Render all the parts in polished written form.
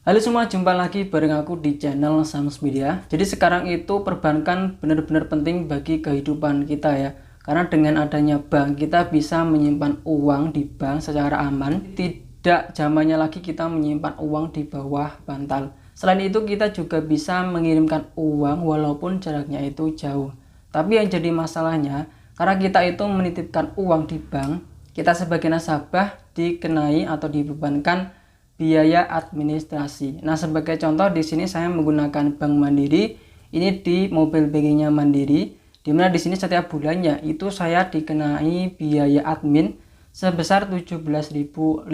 Halo semua, jumpa lagi bareng aku di channel Sams Media. Jadi sekarang itu perbankan benar-benar penting bagi kehidupan kita ya. Karena dengan adanya bank, kita bisa menyimpan uang di bank secara aman. Tidak zamannya lagi kita menyimpan uang di bawah bantal. Selain itu kita juga bisa mengirimkan uang walaupun jaraknya itu jauh. Tapi yang jadi masalahnya, karena kita itu menitipkan uang di bank, kita sebagai nasabah dikenai atau dibebankan biaya administrasi. Nah, sebagai contoh di sini saya menggunakan Bank Mandiri. Ini di mobile bankingnya Mandiri, dimana di sini setiap bulannya itu saya dikenai biaya admin sebesar 17.500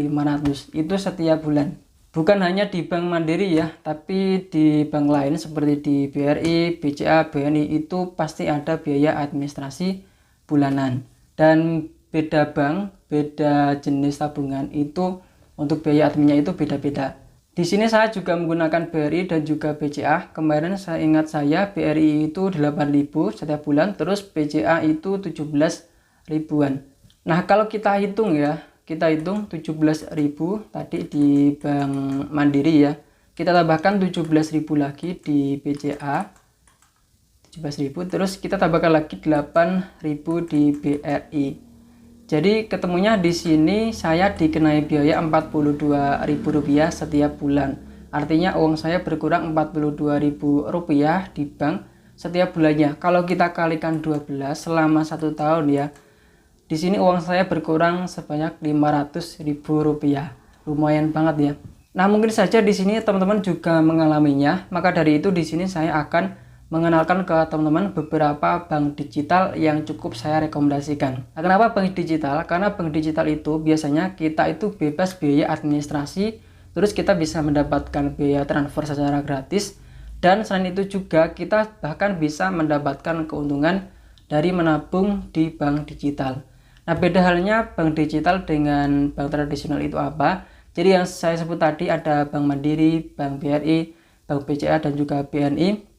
itu setiap bulan. Bukan hanya di Bank Mandiri ya, tapi di bank lain seperti di BRI, BCA, BNI itu pasti ada biaya administrasi bulanan. Dan beda bank, beda jenis tabungan itu untuk biaya adminnya itu beda-beda. Di sini saya juga menggunakan BRI dan juga BCA. Kemarin saya ingat BRI itu 8.000 setiap bulan, terus BCA itu 17 ribuan. Nah, kalau kita hitung ya, kita hitung 17.000 tadi di Bank Mandiri ya. Kita tambahkan 17.000 lagi di BCA. 17.000, terus kita tambahkan lagi 8.000 di BRI. Jadi ketemunya di sini saya dikenai biaya Rp42.000 setiap bulan. Artinya uang saya berkurang Rp42.000 di bank setiap bulannya. Kalau kita kalikan 12 selama 1 tahun ya, di sini uang saya berkurang sebanyak Rp500.000. Lumayan banget ya. Nah, mungkin saja di sini teman-teman juga mengalaminya. Maka dari itu di sini saya akan mengenalkan ke teman-teman beberapa bank digital yang cukup saya rekomendasikan. Nah, kenapa bank digital? Karena bank digital itu biasanya kita itu bebas biaya administrasi, terus kita bisa mendapatkan biaya transfer secara gratis, dan selain itu juga kita bahkan bisa mendapatkan keuntungan dari menabung di bank digital. Nah, beda halnya bank digital dengan bank tradisional itu apa? Jadi yang saya sebut tadi ada Bank Mandiri, Bank BRI, Bank BCA, dan juga BNI.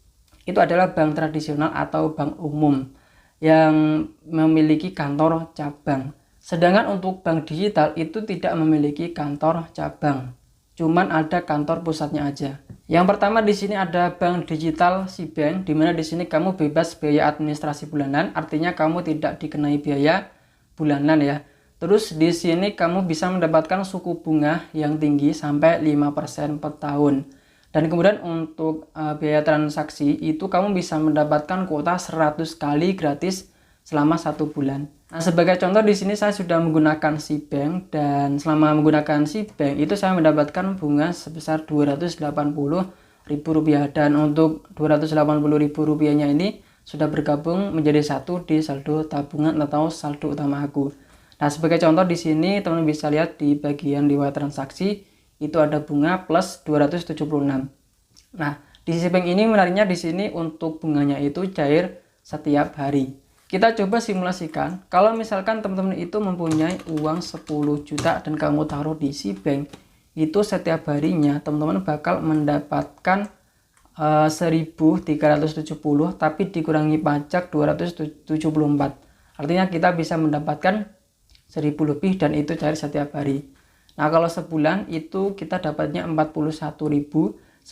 Itu adalah bank tradisional atau bank umum yang memiliki kantor cabang. Sedangkan untuk bank digital itu tidak memiliki kantor cabang, cuman ada kantor pusatnya aja. Yang pertama di sini ada bank digital SeaBank, di mana di sini kamu bebas biaya administrasi bulanan, artinya kamu tidak dikenai biaya bulanan ya. Terus di sini kamu bisa mendapatkan suku bunga yang tinggi sampai 5% per tahun. Dan kemudian untuk biaya transaksi itu kamu bisa mendapatkan kuota 100 kali gratis selama 1 bulan. Nah, sebagai contoh di sini saya sudah menggunakan SeaBank, dan selama menggunakan SeaBank itu saya mendapatkan bunga sebesar Rp280.000, dan untuk Rp280.000-nya ini sudah bergabung menjadi satu di saldo tabungan atau saldo utama aku. Nah, sebagai contoh di sini teman-teman bisa lihat di bagian riwayat transaksi itu ada bunga plus 276. Nah, di sisi bank ini menariknya di sini untuk bunganya itu cair setiap hari. Kita coba simulasikan, kalau misalkan teman-teman itu mempunyai uang 10 juta dan kamu taruh di SeaBank, itu setiap harinya teman-teman bakal mendapatkan 1.370, tapi dikurangi pajak 274. Artinya kita bisa mendapatkan 1.000 lebih, dan itu cair setiap hari. Nah, kalau sebulan itu kita dapatnya 41.096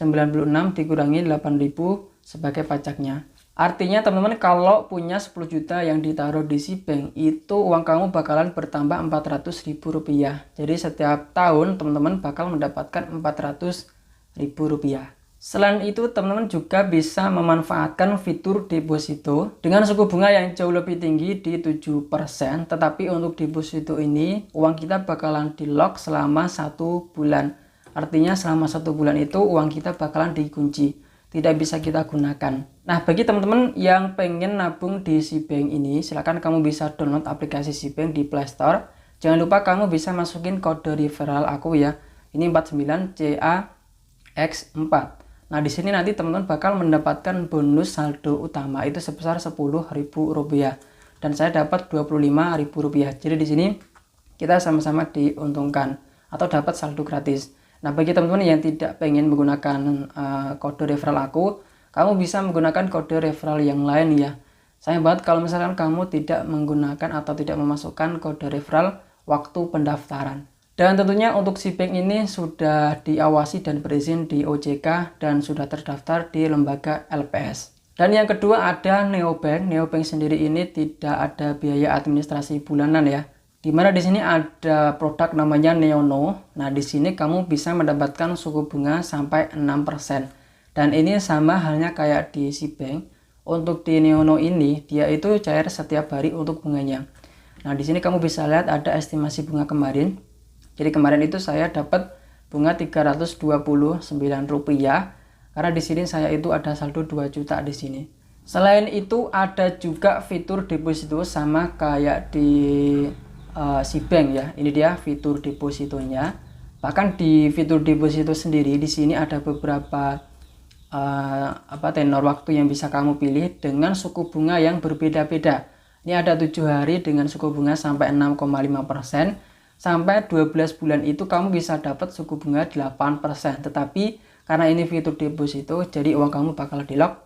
dikurangi 8.000 sebagai pajaknya. Artinya teman-teman kalau punya 10 juta yang ditaruh di SeaBank, itu uang kamu bakalan bertambah Rp400.000. Jadi setiap tahun teman-teman bakal mendapatkan Rp400.000. Selain itu teman-teman juga bisa memanfaatkan fitur deposito dengan suku bunga yang jauh lebih tinggi di 7%. Tetapi untuk deposito ini uang kita bakalan di lock selama 1 bulan. Artinya selama 1 bulan itu uang kita bakalan dikunci, tidak bisa kita gunakan. Nah, bagi teman-teman yang pengen nabung di SeaBank ini, silakan kamu bisa download aplikasi SeaBank di Play Store. Jangan lupa kamu bisa masukin kode referral aku ya. Ini 49CAX4. Nah, di sini nanti teman-teman bakal mendapatkan bonus saldo utama itu sebesar Rp10.000, dan saya dapat Rp25.000. Jadi di sini kita sama-sama diuntungkan atau dapat saldo gratis. Nah, bagi teman-teman yang tidak pengen menggunakan kode referral aku, kamu bisa menggunakan kode referral yang lain ya. Sayang banget kalau misalkan kamu tidak menggunakan atau tidak memasukkan kode referral waktu pendaftaran. Dan tentunya untuk si bank ini sudah diawasi dan berizin di OJK dan sudah terdaftar di lembaga LPS. Dan yang kedua ada neobank. Neobank sendiri ini tidak ada biaya administrasi bulanan ya. Dimana di sini ada produk namanya Neono. Nah, di sini kamu bisa mendapatkan suku bunga sampai 6%. Dan ini sama halnya kayak di si bank. Untuk di Neono ini dia itu cair setiap hari untuk bunganya. Nah, di sini kamu bisa lihat ada estimasi bunga kemarin. Jadi kemarin itu saya dapat bunga Rp329 karena di sini saya itu ada saldo 2 juta di sini. Selain itu ada juga fitur deposito sama kayak di si bank ya. Ini dia fitur depositonya. Bahkan di fitur deposito sendiri di sini ada beberapa tenor waktu yang bisa kamu pilih dengan suku bunga yang berbeda-beda. Ini ada 7 hari dengan suku bunga sampai 6,5%. Sampai 12 bulan itu kamu bisa dapat suku bunga 8%. Tetapi karena ini fitur deposito, jadi uang kamu bakal di lock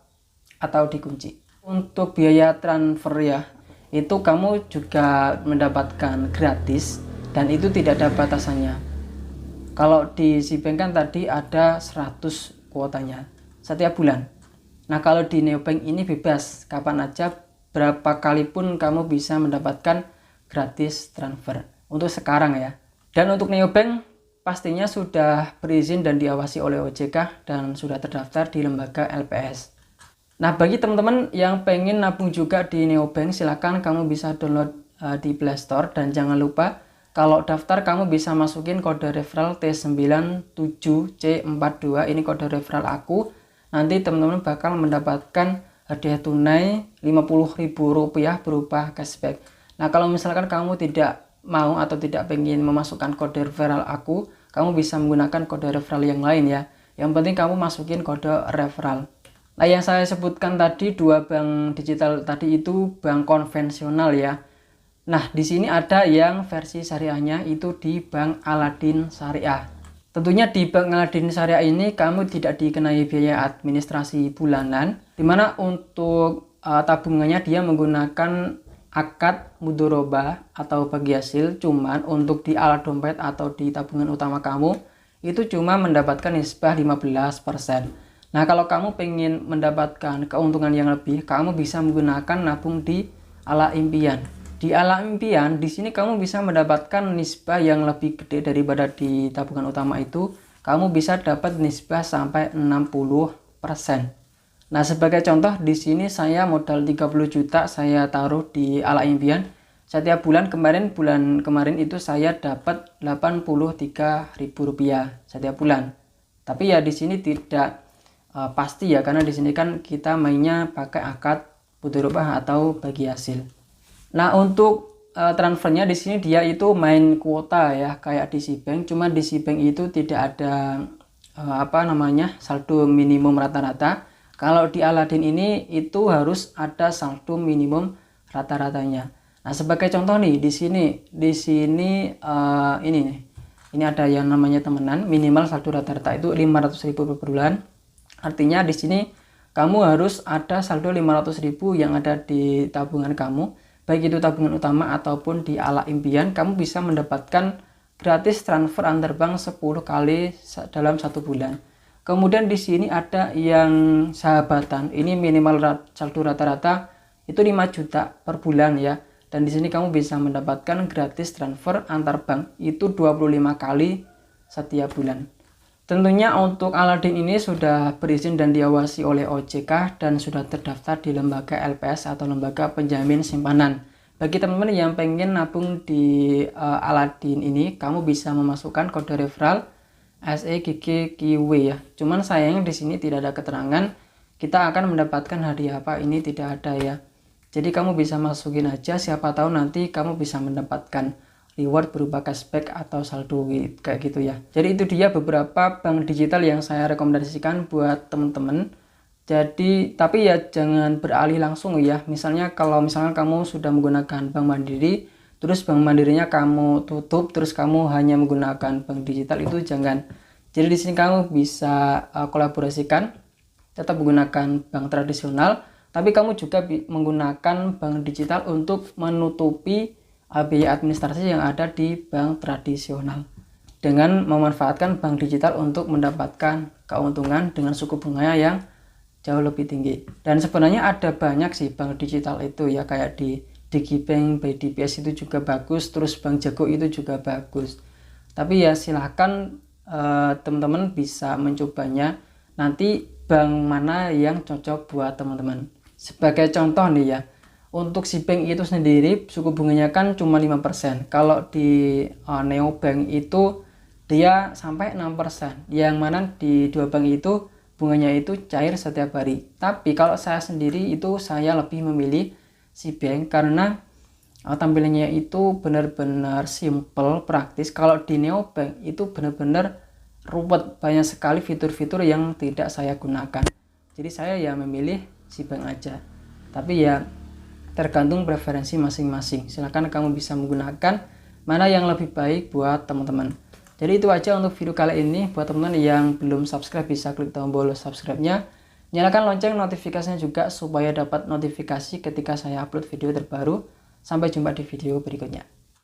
atau dikunci. Untuk biaya transfer ya, itu kamu juga mendapatkan gratis dan itu tidak ada batasannya. Kalau di si bank kan tadi ada 100 kuotanya setiap bulan. Nah, kalau di neobank ini bebas, kapan aja, berapa kali pun kamu bisa mendapatkan gratis transfer. Untuk sekarang ya. Dan untuk neobank pastinya sudah berizin dan diawasi oleh OJK dan sudah terdaftar di lembaga LPS. Nah, bagi teman-teman yang pengen nabung juga di neobank, silakan kamu bisa download di Play Store. Dan jangan lupa kalau daftar kamu bisa masukin kode referral T97C42. Ini kode referral aku. Nanti teman-teman bakal mendapatkan hadiah tunai Rp50.000 berupa cashback. Nah, kalau misalkan kamu tidak mau atau tidak pengen memasukkan kode referral aku, kamu bisa menggunakan kode referral yang lain ya. Yang penting kamu masukin kode referral. Nah, yang saya sebutkan tadi dua bank digital tadi itu bank konvensional ya. Nah, di sini ada yang versi syariahnya itu di Bank Aladin Syariah. Tentunya di Bank Aladin Syariah ini kamu tidak dikenai biaya administrasi bulanan, dimana untuk tabungannya dia menggunakan akad mudoroba atau bagi hasil. Cuman untuk di alat dompet atau di tabungan utama kamu itu cuma mendapatkan nisbah 15%. Nah, kalau kamu pengen mendapatkan keuntungan yang lebih, kamu bisa menggunakan nabung di ala impian. Di ala impian di sini kamu bisa mendapatkan nisbah yang lebih gede daripada di tabungan utama itu. Kamu bisa dapat nisbah sampai 60%. Nah, sebagai contoh di sini saya modal 30 juta saya taruh di ala impian. Setiap bulan kemarin itu saya dapat Rp83.000 setiap bulan. Tapi ya di sini tidak pasti ya, karena di sini kan kita mainnya pakai akad mudharabah atau bagi hasil. Nah, untuk transfernya di sini dia itu main kuota ya kayak di si bank. Cuma di si bank itu tidak ada saldo minimum rata-rata. Kalau di Aladin ini itu harus ada saldo minimum rata-ratanya. Nah, sebagai contoh nih di sini ini nih. Ini ada yang namanya temenan, minimal saldo rata-rata itu 500.000 per bulan. Artinya di sini kamu harus ada saldo 500.000 yang ada di tabungan kamu, baik itu tabungan utama ataupun di ala impian. Kamu bisa mendapatkan gratis transfer antar bank 10 kali dalam 1 bulan. Kemudian di sini ada yang sahabatan. Ini minimal saldo rata-rata itu 5 juta per bulan ya. Dan di sini kamu bisa mendapatkan gratis transfer antar bank itu 25 kali setiap bulan. Tentunya untuk Aladin ini sudah berizin dan diawasi oleh OJK dan sudah terdaftar di lembaga LPS atau lembaga penjamin simpanan. Bagi teman-teman yang pengen nabung di Aladin ini, kamu bisa memasukkan kode referral SEGGQW ya. Cuman sayangnya di sini tidak ada keterangan kita akan mendapatkan hadiah apa, ini tidak ada ya. Jadi kamu bisa masukin aja, siapa tahu nanti kamu bisa mendapatkan reward berupa cashback atau saldo kayak gitu ya. Jadi itu dia beberapa bank digital yang saya rekomendasikan buat teman-teman. Jadi tapi ya jangan beralih langsung ya. Misalnya kalau kamu sudah menggunakan Bank Mandiri, terus Bank Mandirinya kamu tutup, terus kamu hanya menggunakan bank digital, itu jangan. Jadi di sini kamu bisa kolaborasikan, tetap menggunakan bank tradisional, tapi kamu juga menggunakan bank digital untuk menutupi biaya administrasi yang ada di bank tradisional. dengan memanfaatkan bank digital untuk mendapatkan keuntungan dengan suku bunga yang jauh lebih tinggi. Dan sebenarnya ada banyak sih bank digital itu ya, kayak di Digibank, by DBS itu juga bagus, terus Bank Jago itu juga bagus. Tapi ya silahkan teman-teman bisa mencobanya, nanti bank mana yang cocok buat teman-teman. Sebagai contoh nih ya, untuk si bank itu sendiri suku bunganya kan cuma 5%. Kalau di Neobank itu dia sampai 6%. Yang mana di dua bank itu bunganya itu cair setiap hari. Tapi kalau saya sendiri itu saya lebih memilih si bank karena tampilannya itu benar-benar simple, praktis. Kalau di Neobank itu benar-benar ruwet, banyak sekali fitur-fitur yang tidak saya gunakan. Jadi saya ya memilih si bank aja. Tapi ya tergantung preferensi masing-masing. Silahkan kamu bisa menggunakan mana yang lebih baik buat teman-teman. Jadi itu aja untuk video kali ini. Buat teman-teman yang belum subscribe bisa klik tombol subscribe-nya. Nyalakan lonceng notifikasinya juga supaya dapat notifikasi ketika saya upload video terbaru. Sampai jumpa di video berikutnya.